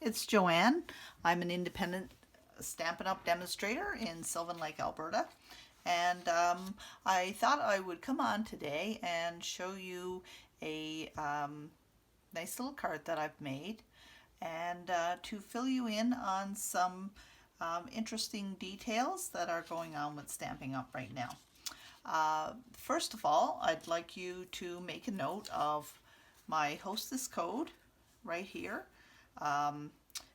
it's Joanne. I'm an independent Stampin' Up! Demonstrator in Sylvan Lake, Alberta. And I thought I would come on today and show you a nice little card that I've made and to fill you in on some interesting details that are going on with Stampin' Up! Right now. First of all, I'd like you to make a note of my hostess code right here.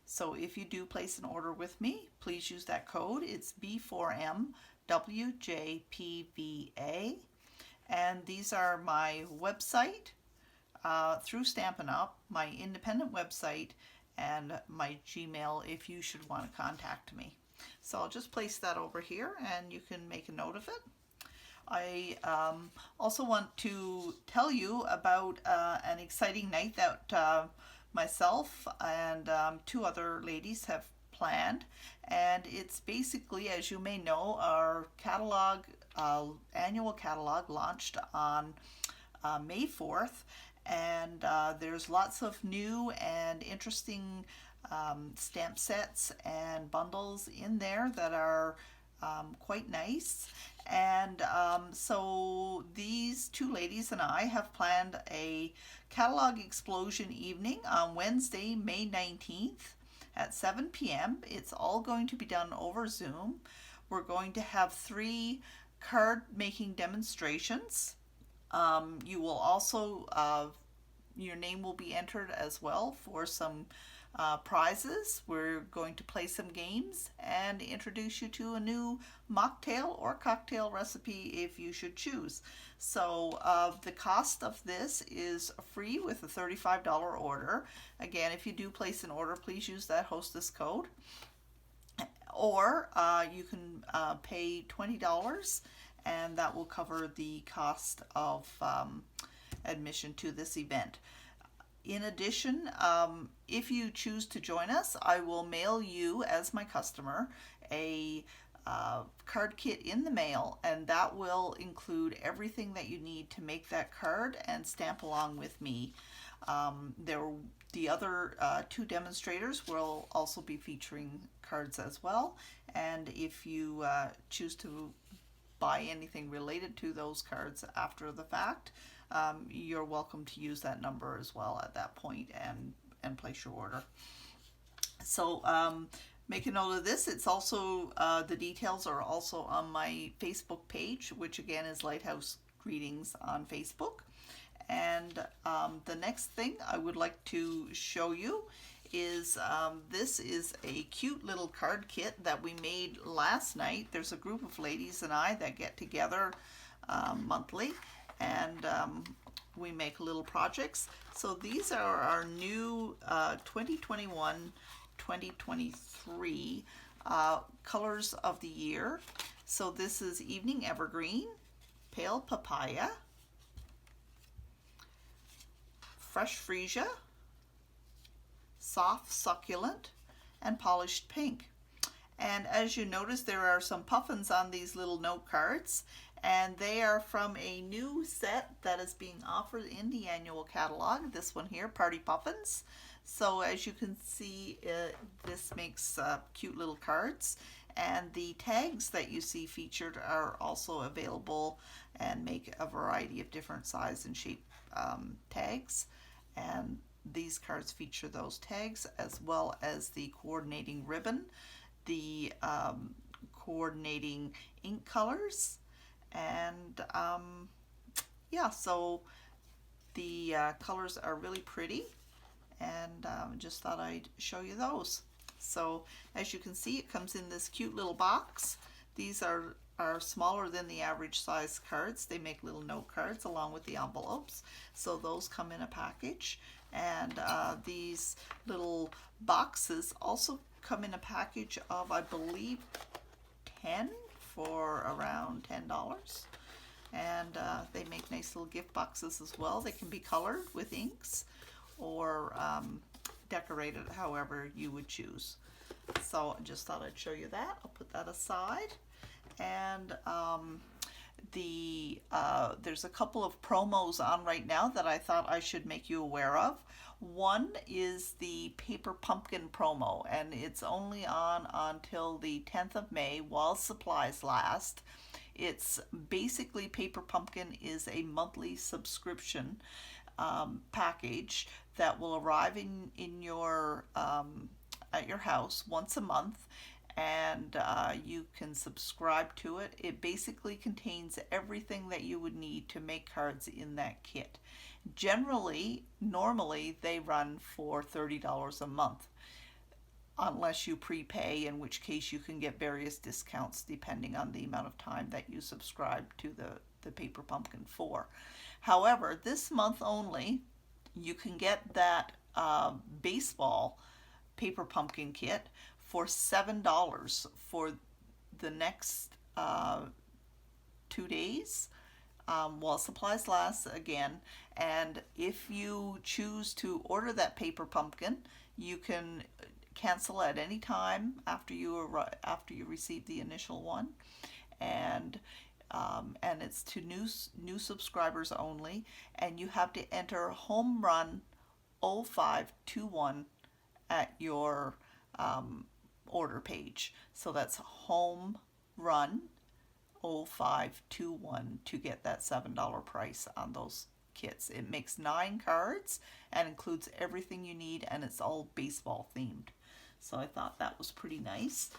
So if you do place an order with me, please use that code. It's B4MWJPVA. And these are my website through Stampin' Up!, my independent website, and my Gmail if you should want to contact me. So I'll just place that over here and you can make a note of it. I also want to tell you about an exciting night that myself and two other ladies have planned, and it's basically, as you may know, our catalog, annual catalog launched on May 4th, and there's lots of new and interesting stamp sets and bundles in there that are quite nice. And so these two ladies and I have planned a catalog explosion evening on Wednesday, May 19th at 7 p.m. It's all going to be done over Zoom. We're going to have 3 card making demonstrations. You will also, your name will be entered as well for some prizes. We're going to play some games and introduce you to a new mocktail or cocktail recipe if you should choose. So the cost of this is free with a $35 order. Again, if you do place an order, please use that hostess code. Or you can pay $20 and that will cover the cost of admission to this event. In addition, if you choose to join us, I will mail you, as my customer, a card kit in the mail, and that will include everything that you need to make that card and stamp along with me. The other 2 demonstrators will also be featuring cards as well, and if you choose to buy anything related to those cards after the fact, you're welcome to use that number as well at that point and place your order. So make a note of this. It's also, the details are also on my Facebook page, which again is Lighthouse Greetings on Facebook. And the next thing I would like to show you is this is a cute little card kit that we made last night. There's a group of ladies and I that get together monthly, and we make little projects. So these are our new 2021-2023 colors of the year. So this is Evening Evergreen, Pale Papaya, Fresh Freesia, Soft Succulent, and Polished Pink. And as you notice, there are some puffins on these little note cards, and they are from a new set that is being offered in the annual catalog. This one here, Party Puffins. So as you can see, this makes cute little cards, and the tags that you see featured are also available and make a variety of different size and shape tags. And these cards feature those tags as well as the coordinating ribbon, the coordinating ink colors, and yeah, so the colors are really pretty, and just thought I'd show you those. So as you can see, it comes in this cute little box. These are smaller than the average size cards. They make little note cards along with the envelopes, so those come in a package. And these little boxes also come in a package of, I believe, 10 for around $10. And they make nice little gift boxes as well. They can be colored with inks or decorated however you would choose. So I just thought I'd show you that. I'll put that aside. And there's a couple of promos on right now that I thought I should make you aware of. One is the Paper Pumpkin promo, and it's only on until the 10th of May while supplies last. It's basically, Paper Pumpkin is a monthly subscription package that will arrive in your at your house once a month, and you can subscribe to it. It basically contains everything that you would need to make cards in that kit. Normally they run for $30 a month, unless you prepay, in which case you can get various discounts depending on the amount of time that you subscribe to the Paper Pumpkin for. However, this month only, you can get that baseball Paper Pumpkin kit for $7 for the next 2 days while supplies last again. And if you choose to order that Paper Pumpkin, you can cancel at any time after you receive the initial one, and it's to new subscribers only, and you have to enter home run 0521 at your order page. So that's home run 0521 to get that $7 price on those kits. It makes 9 cards and includes everything you need, and it's all baseball themed. So I thought that was pretty nice.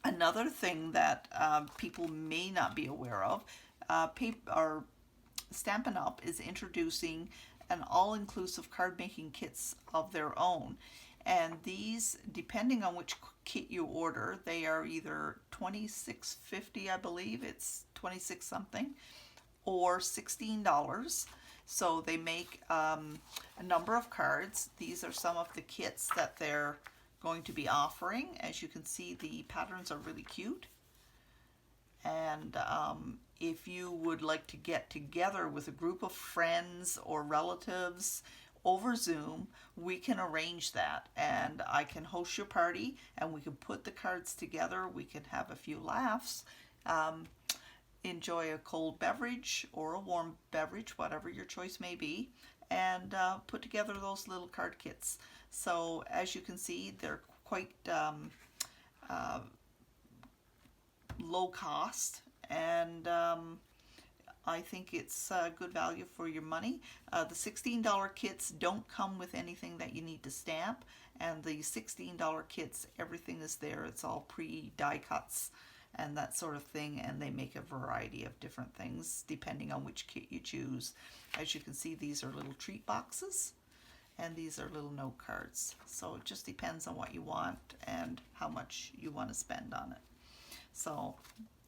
Another thing that people may not be aware of, Stampin' Up! Is introducing an all-inclusive card making kits of their own. And these, depending on which kit you order, they are either $26.50, I believe, it's 26 something, or $16. So they make a number of cards. These are some of the kits that they're going to be offering. As you can see, the patterns are really cute. And if you would like to get together with a group of friends or relatives over Zoom, we can arrange that, and I can host your party, and we can put the cards together. We can have a few laughs, enjoy a cold beverage or a warm beverage, whatever your choice may be, and put together those little card kits. So as you can see, they're quite low cost, and I think it's good value for your money. The $16 kits don't come with anything that you need to stamp, and the $16 kits, everything is there. It's all pre-die cuts and that sort of thing, and they make a variety of different things depending on which kit you choose. As you can see, these are little treat boxes, and these are little note cards. So it just depends on what you want and how much you want to spend on it. So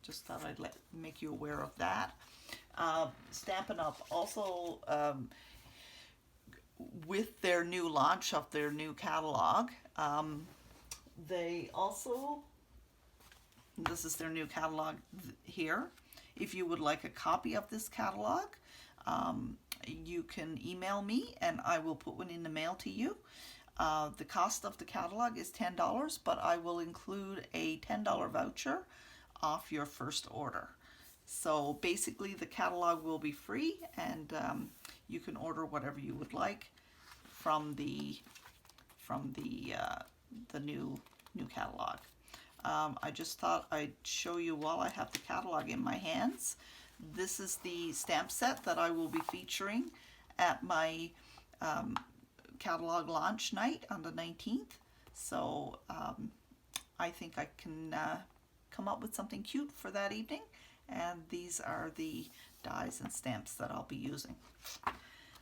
just thought I'd make you aware of that. Stampin' Up! Also, with their new launch of their new catalog, they also, this is their new catalog here. If you would like a copy of this catalog, you can email me and I will put one in the mail to you. The cost of the catalog is $10, but I will include a $10 voucher off your first order. So basically the catalog will be free, and you can order whatever you would like from the new catalog. I just thought I'd show you while I have the catalog in my hands. This is the stamp set that I will be featuring at my catalog launch night on the 19th. So I think I can come up with something cute for that evening. And these are the dies and stamps that I'll be using.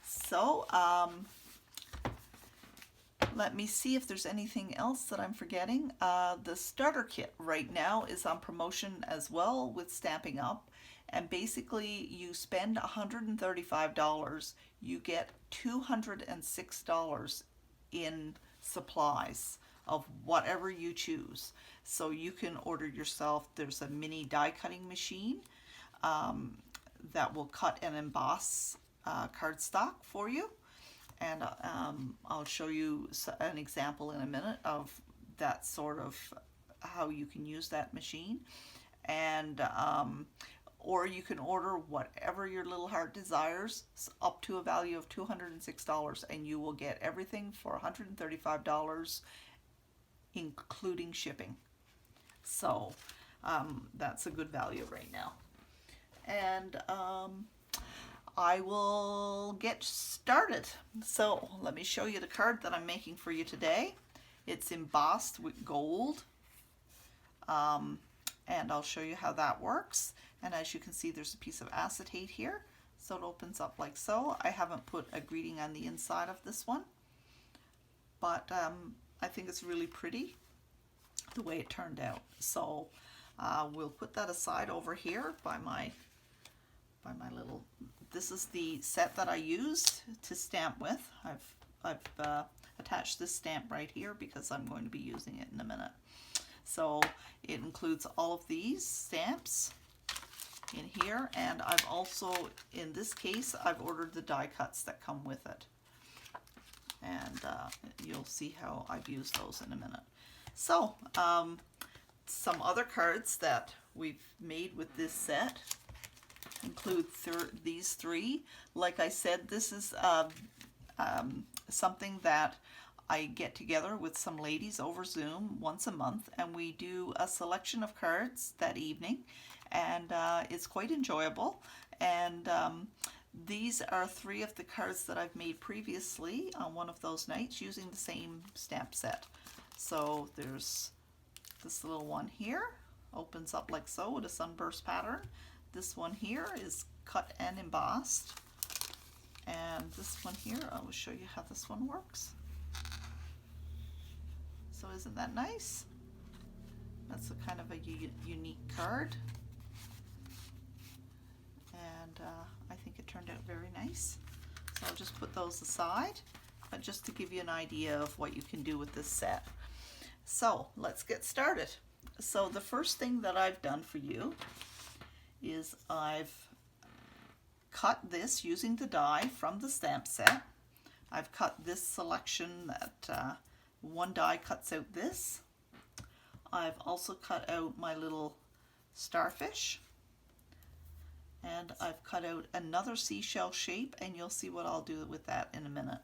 So let me see if there's anything else that I'm forgetting. The starter kit right now is on promotion as well with Stampin' Up! And basically you spend $135, you get $206 in supplies of whatever you choose. So you can order yourself, there's a mini die cutting machine that will cut and emboss cardstock for you. And I'll show you an example in a minute of that sort of how you can use that machine. And or you can order whatever your little heart desires up to a value of $206, and you will get everything for $135, including shipping. So that's a good value right now. And I will get started. So let me show you the card that I'm making for you today. It's embossed with gold, and I'll show you how that works. And as you can see, there's a piece of acetate here, so it opens up like so. I haven't put a greeting on the inside of this one, but I think it's really pretty the way it turned out. So we'll put that aside over here by my little, this is the set that I used to stamp with. I've attached this stamp right here because I'm going to be using it in a minute. So it includes all of these stamps in here, and I've also, in this case, I've ordered the die cuts that come with it, and you'll see how I've used those in a minute. So some other cards that we've made with this set include these three. Like I said, this is something that I get together with some ladies over Zoom once a month, and we do a selection of cards that evening, and it's quite enjoyable. And these are three of the cards that I've made previously on one of those nights using the same stamp set. So there's this little one here, opens up like so with a sunburst pattern. This one here is cut and embossed, and this one here, I will show you how this one works. So isn't that nice? That's a kind of a unique card, and I think it turned out very nice. So I'll just put those aside, but just to give you an idea of what you can do with this set. So let's get started. So the first thing that I've done for you is I've cut this using the die from the stamp set. I've cut this selection that one die cuts out this. I've also cut out my little starfish, and I've cut out another seashell shape, and you'll see what I'll do with that in a minute.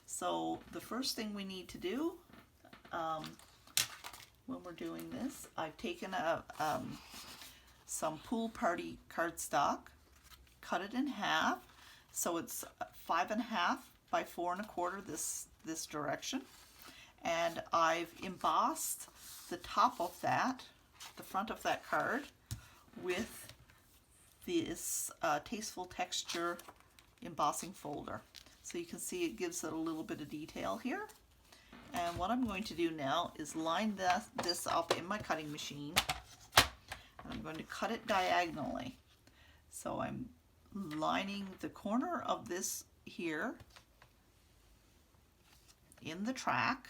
So the first thing we need to do when we're doing this, I've taken some pool party cardstock, cut it in half, so it's 5.5 by 4.25 this direction, and I've embossed the top of that, the front of that card, with this Tasteful Texture embossing folder. So you can see it gives it a little bit of detail here. And what I'm going to do now is line this up in my cutting machine, and I'm going to cut it diagonally. So I'm lining the corner of this here in the track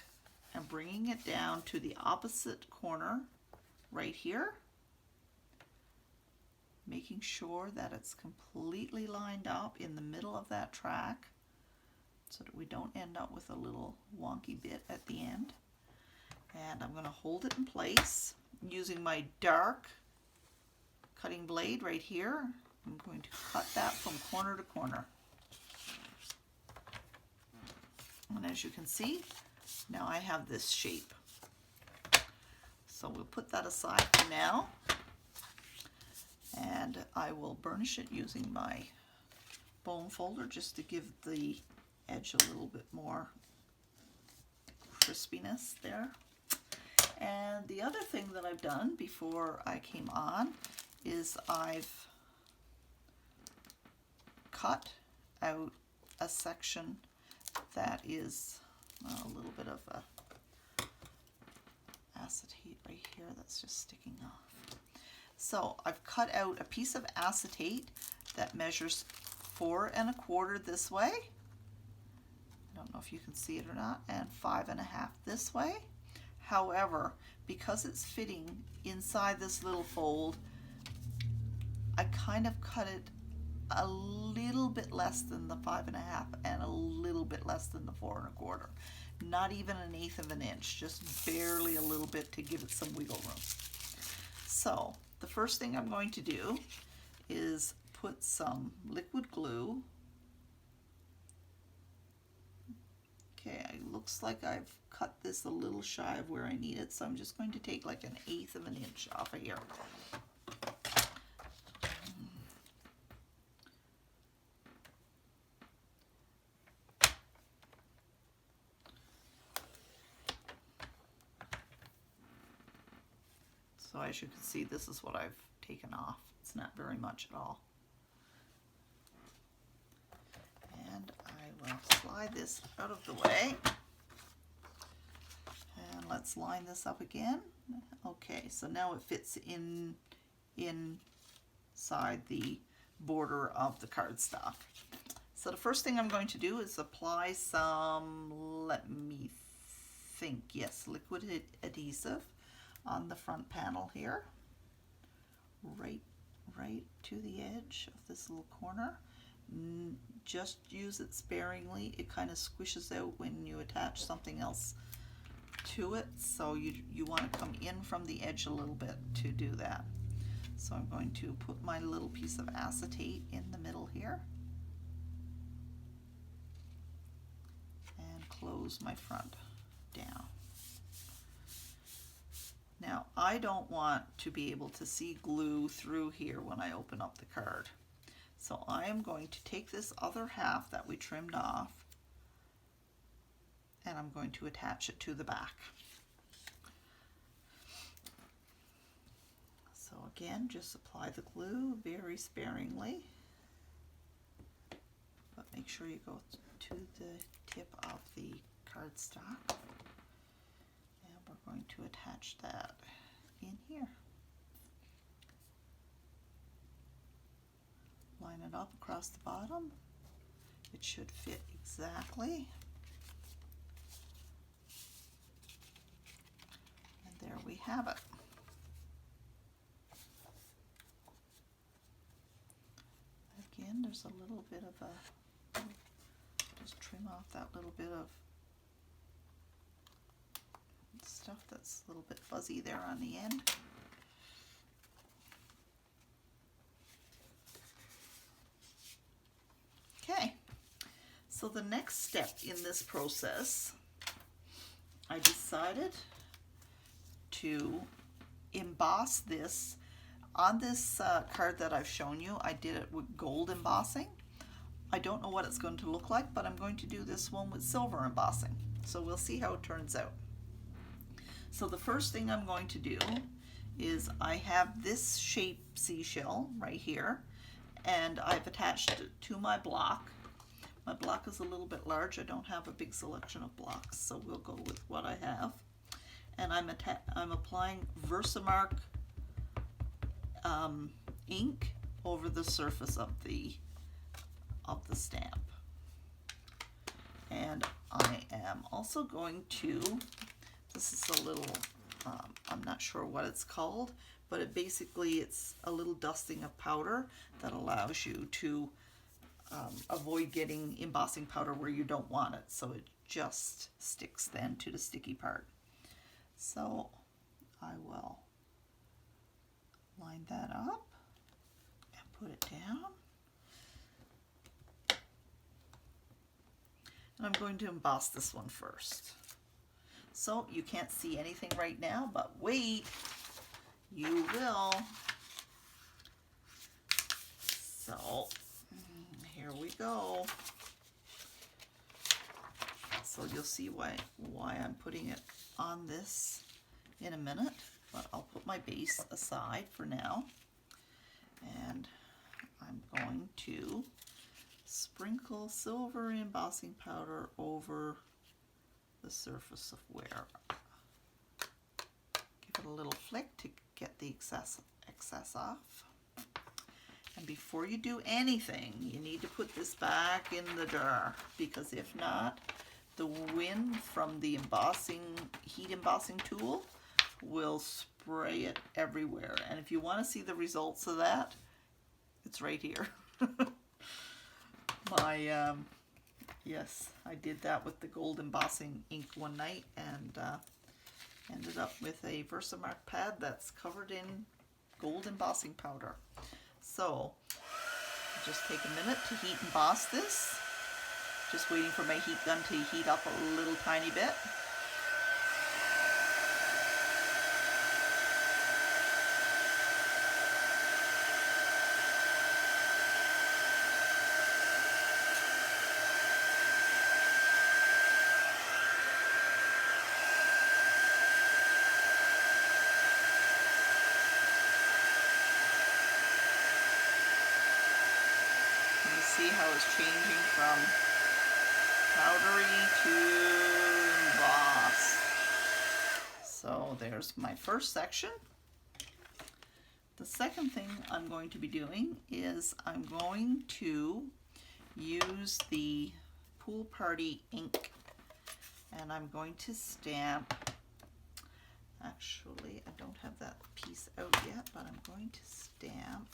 and bringing it down to the opposite corner right here, making sure that it's completely lined up in the middle of that track so that we don't end up with a little wonky bit at the end. And I'm going to hold it in place using my dark cutting blade right here. I'm going to cut that from corner to corner. And as you can see, now I have this shape. So we'll put that aside for now, and I will burnish it using my bone folder just to give the edge a little bit more crispiness there. And the other thing that I've done before I came on is I've cut out a section that is a little bit of a acetate right here that's just sticking off. So I've cut out a piece of acetate that measures 4.25 this way. I don't know if you can see it or not, and 5.5 this way. However, because it's fitting inside this little fold, I kind of cut it a little bit less than the 5.5 and a little bit less than the 4.25. Not even 1/8 of an inch, just barely a little bit to give it some wiggle room. So the first thing I'm going to do is put some liquid glue. Okay, it looks like I've cut this a little shy of where I need it, so I'm just going to take like 1/8 of an inch off of here. So as you can see, this is what I've taken off. It's not very much at all. And I will slide this out of the way. And let's line this up again. Okay, so now it fits inside the border of the cardstock. So the first thing I'm going to do is apply some, let me think, yes, liquid adhesive on the front panel here, right to the edge of this little corner. Just use it sparingly. It kind of squishes out when you attach something else to it, so you want to come in from the edge a little bit to do that. So I'm going to put my little piece of acetate in the middle here and close my front down. Now, I don't want to be able to see glue through here when I open up the card. So I am going to take this other half that we trimmed off and I'm going to attach it to the back. So again, just apply the glue very sparingly, but make sure you go to the tip of the cardstock. We're going to attach that in here. Line it up across the bottom. It should fit exactly. And there we have it. Again, there's a little bit of a, just trim off that little bit of stuff that's a little bit fuzzy there on the end. Okay, so the next step in this process, I decided to emboss this. On this card that I've shown you, I did it with gold embossing. I don't know what it's going to look like, but I'm going to do this one with silver embossing. So we'll see how it turns out. So the first thing I'm going to do is I have this shape seashell right here, and I've attached it to my block. My block is a little bit large. I don't have a big selection of blocks, so we'll go with what I have. And I'm applying Versamark ink over the surface of the stamp. And I am also going to, this is a little, I'm not sure what it's called, but it's a little dusting of powder that allows you to avoid getting embossing powder where you don't want it, so it just sticks then to the sticky part. So I will line that up and put it down. And I'm going to emboss this one first. So you can't see anything right now, but wait, you will. So here we go. So you'll see why I'm putting it on this in a minute, but I'll put my base aside for now. And I'm going to sprinkle silver embossing powder over the surface of where. Give it a little flick to get the excess off. And before you do anything, you need to put this back in the jar, because if not, the wind from the heat embossing tool will spray it everywhere. And if you want to see the results of that, it's right here. Yes, I did that with the gold embossing ink one night, and ended up with a Versamark pad that's covered in gold embossing powder. So Just take a minute to heat emboss this. Just waiting for my heat gun to heat up a little tiny bit. See how it's changing from powdery to emboss. So there's my first section. The second thing I'm going to be doing is I'm going to use the Pool Party ink, and I'm going to stamp. Actually, I don't have that piece out yet, but I'm going to stamp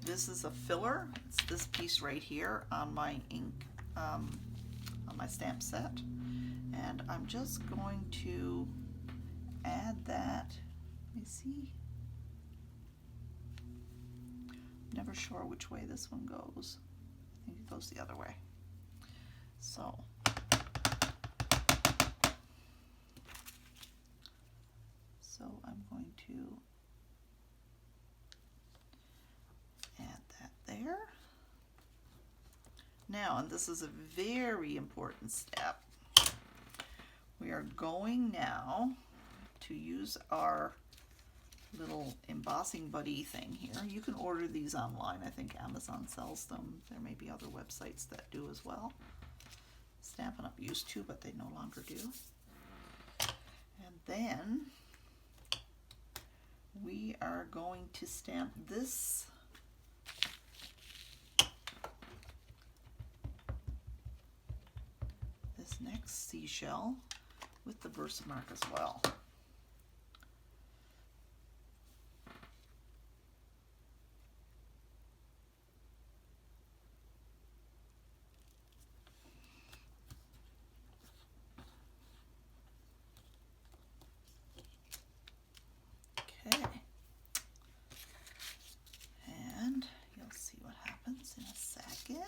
this is a filler. It's this piece right here on my ink, on my stamp set. And I'm just going to add that. Let me see. Never sure which way this one goes. I think it goes the other way. So I'm going to add that there. Now, and this is a very important step, we are going now to use our little embossing buddy thing here. You can order these online. I think Amazon sells them. There may be other websites that do as well. Stampin' Up! Used to, but they no longer do. And then we are going to stamp this next seashell with the Versamark as well. Okay, and you'll see what happens in a second.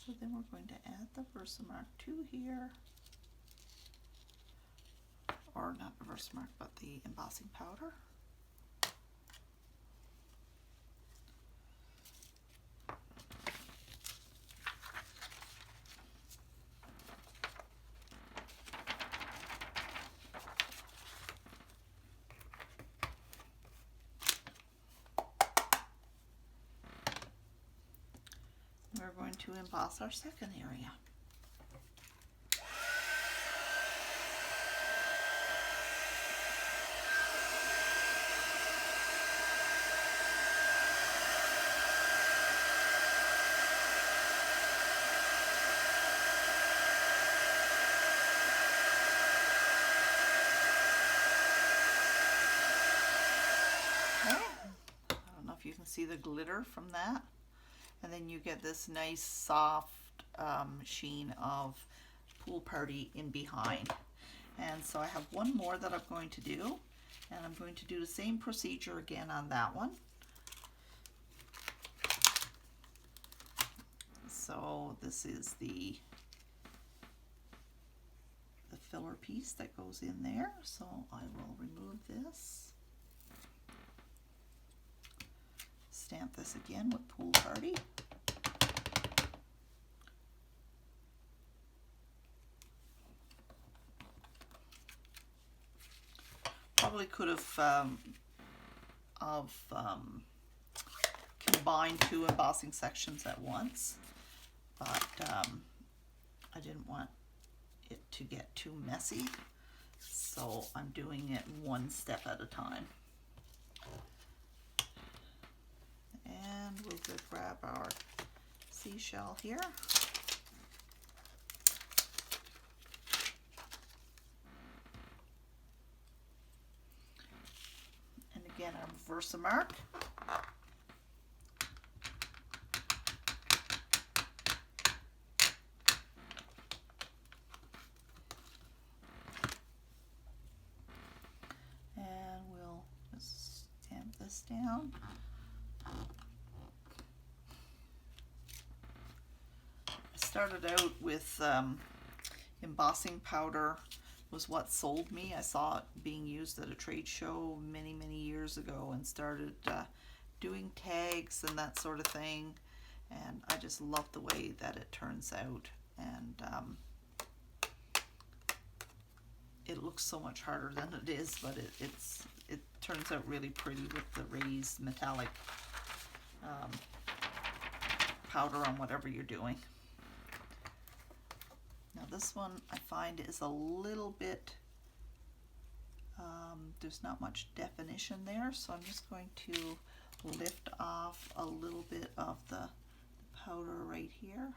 So then we're going to add the Versamark 2 here, or not the Versamark, but the embossing powder. We're going to emboss our second area. Okay. I don't know if you can see the glitter from that. And then you get this nice soft sheen of Pool Party in behind. And so I have one more that I'm going to do, and I'm going to do the same procedure again on that one. So this is the filler piece that goes in there. So I will remove this. Stamp this again with Pool Party. Probably could have combined two embossing sections at once, but I didn't want it to get too messy, so I'm doing it one step at a time. And we'll go grab our seashell here. And again, our Versamark. this down. I started out with embossing powder was what sold me. I saw it being used at a trade show many years ago and started doing tags and that sort of thing, and I just love the way that it turns out, and it looks so much harder than it is, but it turns out really pretty with the raised metallic powder on whatever you're doing. Now this one I find is a little bit, there's not much definition there, so I'm just going to lift off a little bit of the powder right here.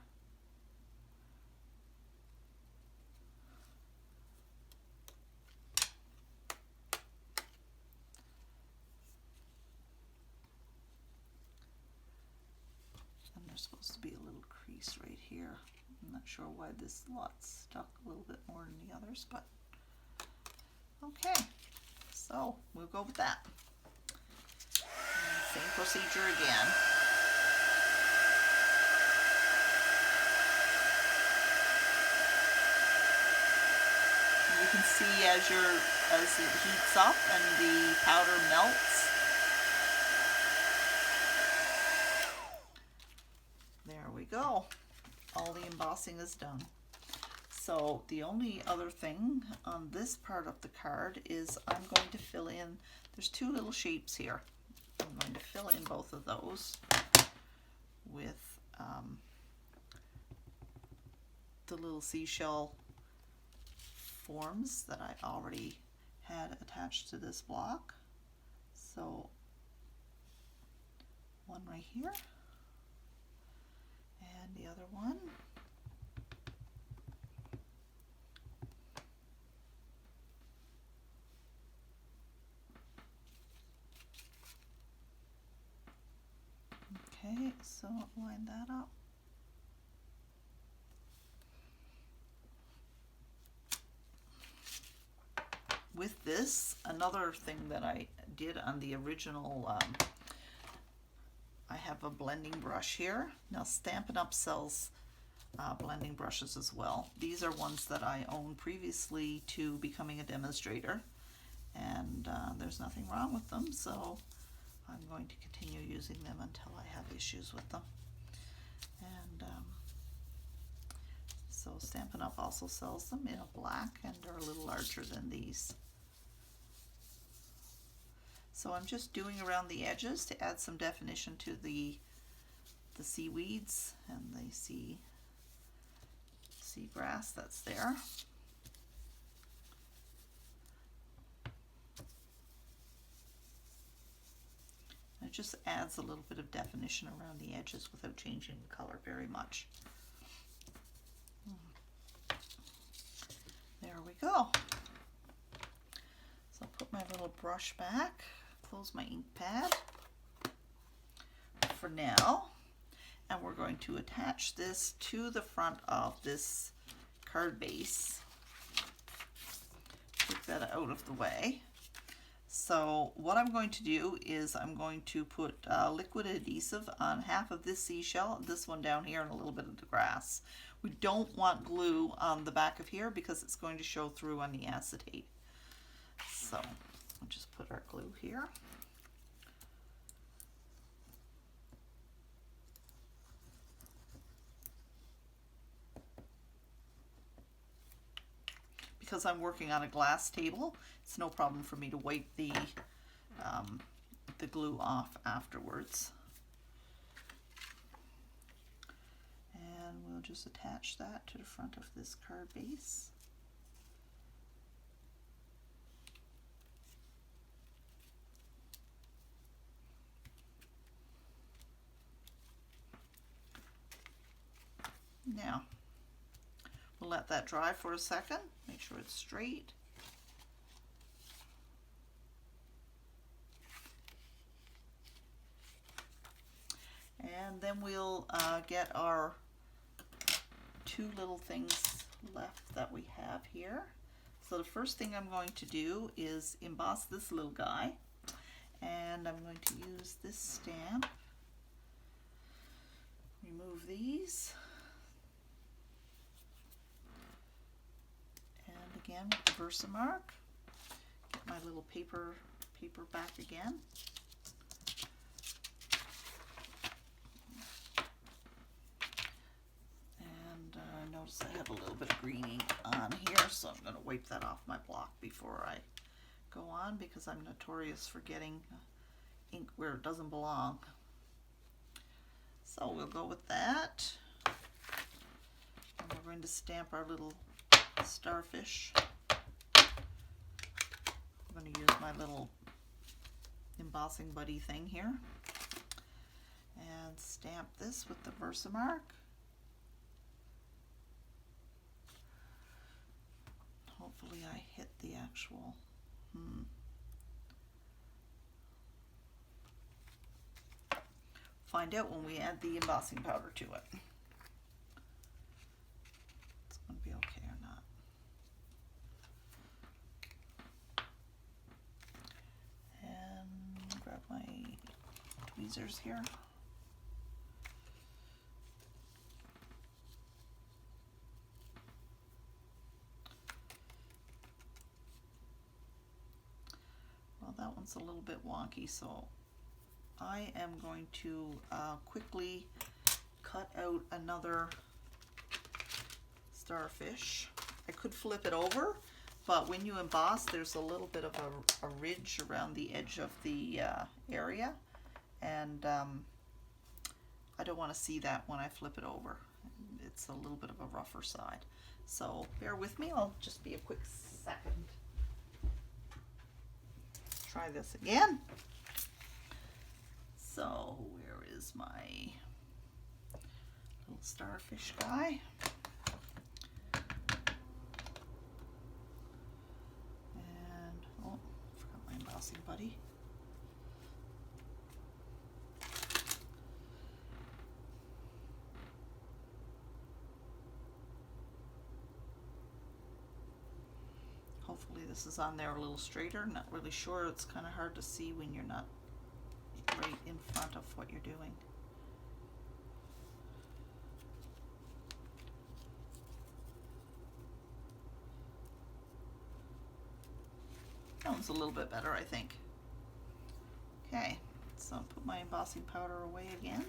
And there's supposed to be a little crease right here. I'm not sure why this lot's stuck a little bit more than the others, but okay, so we'll go with that. And same procedure again. And you can see as it heats up and the powder melts. There we go. All the embossing is done. So the only other thing on this part of the card is I'm going to fill in, there's two little shapes here. I'm going to fill in both of those with the little seashell forms that I already had attached to this block. So one right here and the other one. Okay, so line that up. With this, another thing that I did on the original, I have a blending brush here. Now Stampin' Up! Sells blending brushes as well. These are ones that I owned previously to becoming a demonstrator, and there's nothing wrong with them, so I'm going to continue using them until I have issues with them. And so Stampin' Up! Also sells them in a black and are a little larger than these. So I'm just doing around the edges to add some definition to the seaweeds and the seagrass that's there. It just adds a little bit of definition around the edges without changing the color very much. There we go. So I'll put my little brush back, close my ink pad for now, and we're going to attach this to the front of this card base. Take that out of the way. So what I'm going to do is I'm going to put liquid adhesive on half of this seashell, this one down here, and a little bit of the grass. We don't want glue on the back of here because it's going to show through on the acetate. So we'll just put our glue here. Because I'm working on a glass table, it's no problem for me to wipe the glue off afterwards. And we'll just attach that to the front of this card base. Now, we'll let that dry for a second, make sure it's straight. And then we'll get our two little things left that we have here. So the first thing I'm going to do is emboss this little guy. And I'm going to use this stamp. Remove these. And again with the Versamark, get my little paper back again. And notice I have a little bit of greening on here, so I'm going to wipe that off my block before I go on, because I'm notorious for getting ink where it doesn't belong. So we'll go with that. And we're going to stamp our little starfish. I'm going to use my little embossing buddy thing here and stamp this with the Versamark. Hopefully I hit the actual Find out when we add the embossing powder to it. It's going to be okay or not. And grab my tweezers here. Well, that one's a little bit wonky, so I am going to quickly cut out another starfish. I could flip it over, but when you emboss, there's a little bit of a ridge around the edge of the area, and I don't want to see that when I flip it over. It's a little bit of a rougher side. So bear with me, I'll just be a quick second. Try this again. So where is my little starfish guy? And oh, forgot my embossing buddy. Hopefully this is on there a little straighter. Not really sure. It's kind of hard to see when you're not right in front of what you're doing. That one's a little bit better, I think. Okay, so I'll put my embossing powder away again.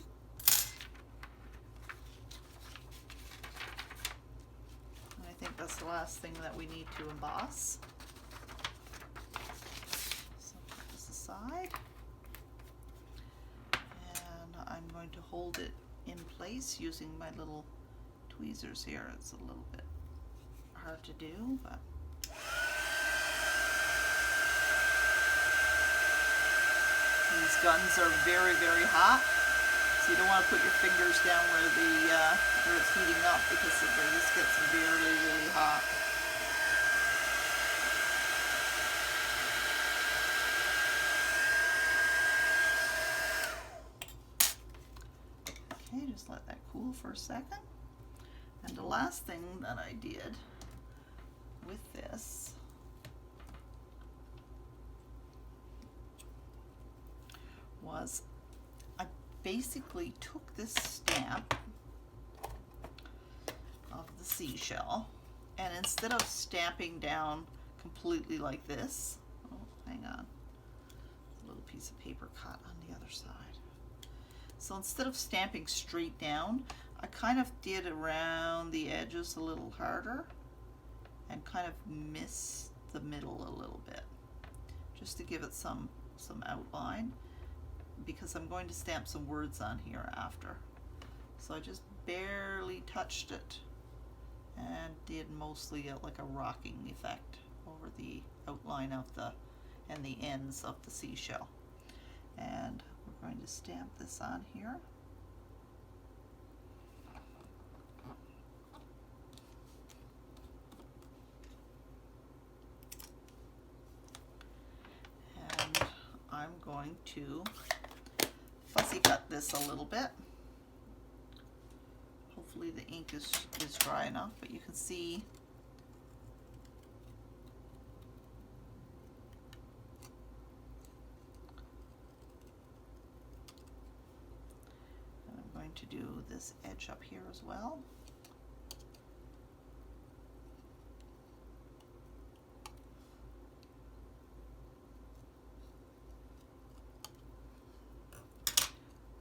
And I think that's the last thing that we need to emboss. So put this aside. I'm going to hold it in place using my little tweezers here. It's a little bit hard to do, but these guns are very, very hot, so you don't want to put your fingers down where where it's heating up, because they just get really, really hot. Okay, just let that cool for a second. And the last thing that I did with this was I basically took this stamp of the seashell, and instead of stamping down completely like this, oh, hang on, a little piece of paper cut on the other side. So instead of stamping straight down, I kind of did around the edges a little harder and kind of missed the middle a little bit, just to give it some outline, because I'm going to stamp some words on here after. So I just barely touched it and did mostly like a rocking effect over the outline of and the ends of the seashell. And we're going to stamp this on here. And I'm going to fussy cut this a little bit. Hopefully the ink is dry enough, but you can see going to do this edge up here as well.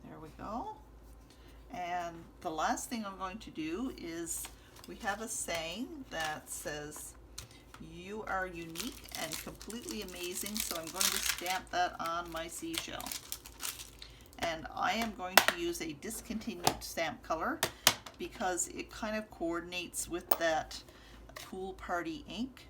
There we go. And the last thing I'm going to do is, we have a saying that says, "You are unique and completely amazing," so I'm going to stamp that on my seashell. And I am going to use a discontinued stamp color because it kind of coordinates with that Pool Party ink,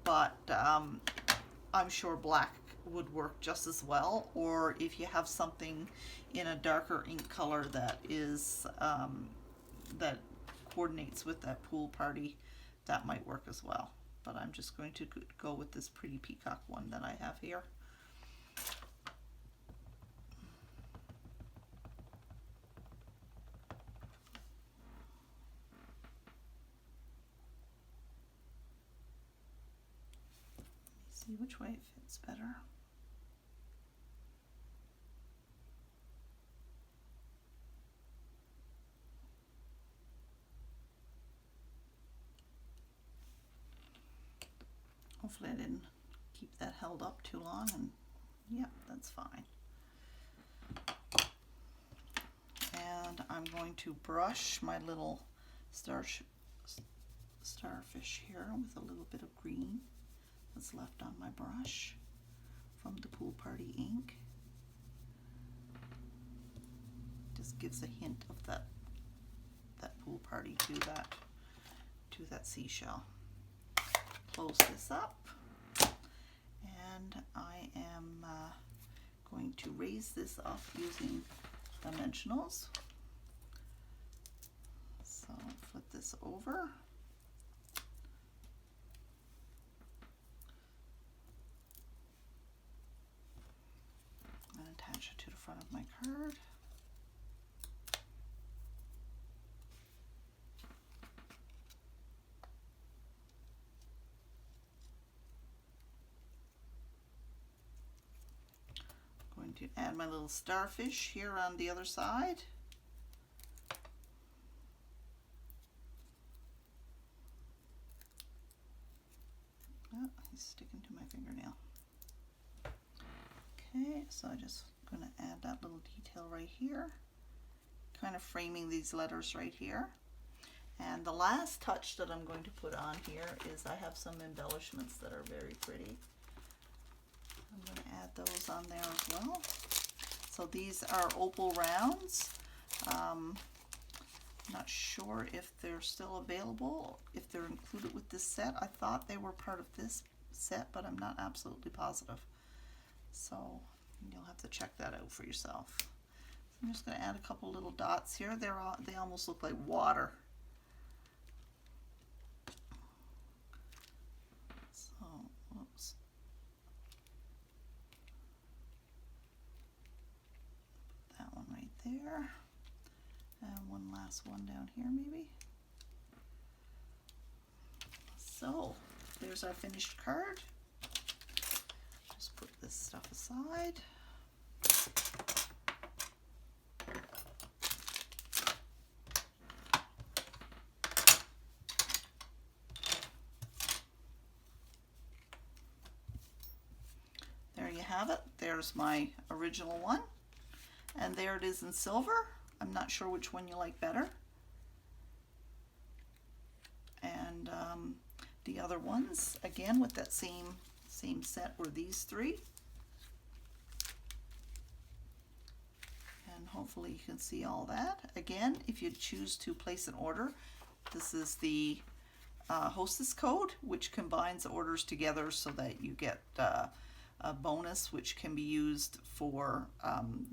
but I'm sure black would work just as well, or if you have something in a darker ink color that is that coordinates with that Pool Party, that might work as well. But I'm just going to go with this pretty peacock one that I have here. See which way it fits better. Hopefully I didn't keep that held up too long, and yeah, that's fine. And I'm going to brush my little starfish here with a little bit of green that's left on my brush from the Pool Party ink. Just gives a hint of that Pool Party to that seashell. Close this up, and I am going to raise this up using dimensionals. So flip this over. And attach it to the front of my card. Going to add my little starfish here on the other side. Oh, he's sticking to my fingernail. Okay, so I'm just going to add that little detail right here, kind of framing these letters right here. And the last touch that I'm going to put on here is I have some embellishments that are very pretty. I'm going to add those on there as well. So these are opal rounds. Not sure if they're still available, if they're included with this set. I thought they were part of this set, but I'm not absolutely positive. So you'll have to check that out for yourself. So I'm just going to add a couple little dots here. They almost look like water. So, whoops. Put that one right there. And one last one down here maybe. So there's our finished card. Just put this stuff aside. There you have it. There's my original one. And there it is in silver. I'm not sure which one you like better. And the other ones, again, with that same set, were these three. And hopefully you can see all that. Again, if you choose to place an order, this is the hostess code, which combines orders together so that you get a bonus which can be used for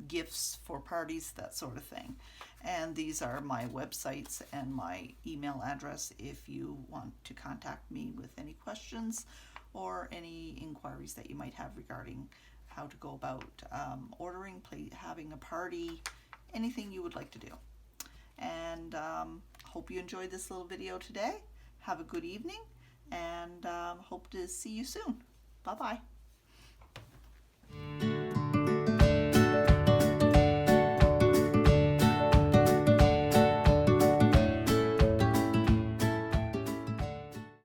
gifts for parties, that sort of thing. And these are my websites and my email address if you want to contact me with any questions or any inquiries that you might have regarding how to go about ordering, having a party, anything you would like to do. And hope you enjoyed this little video today. Have a good evening, and hope to see you soon. Bye-bye.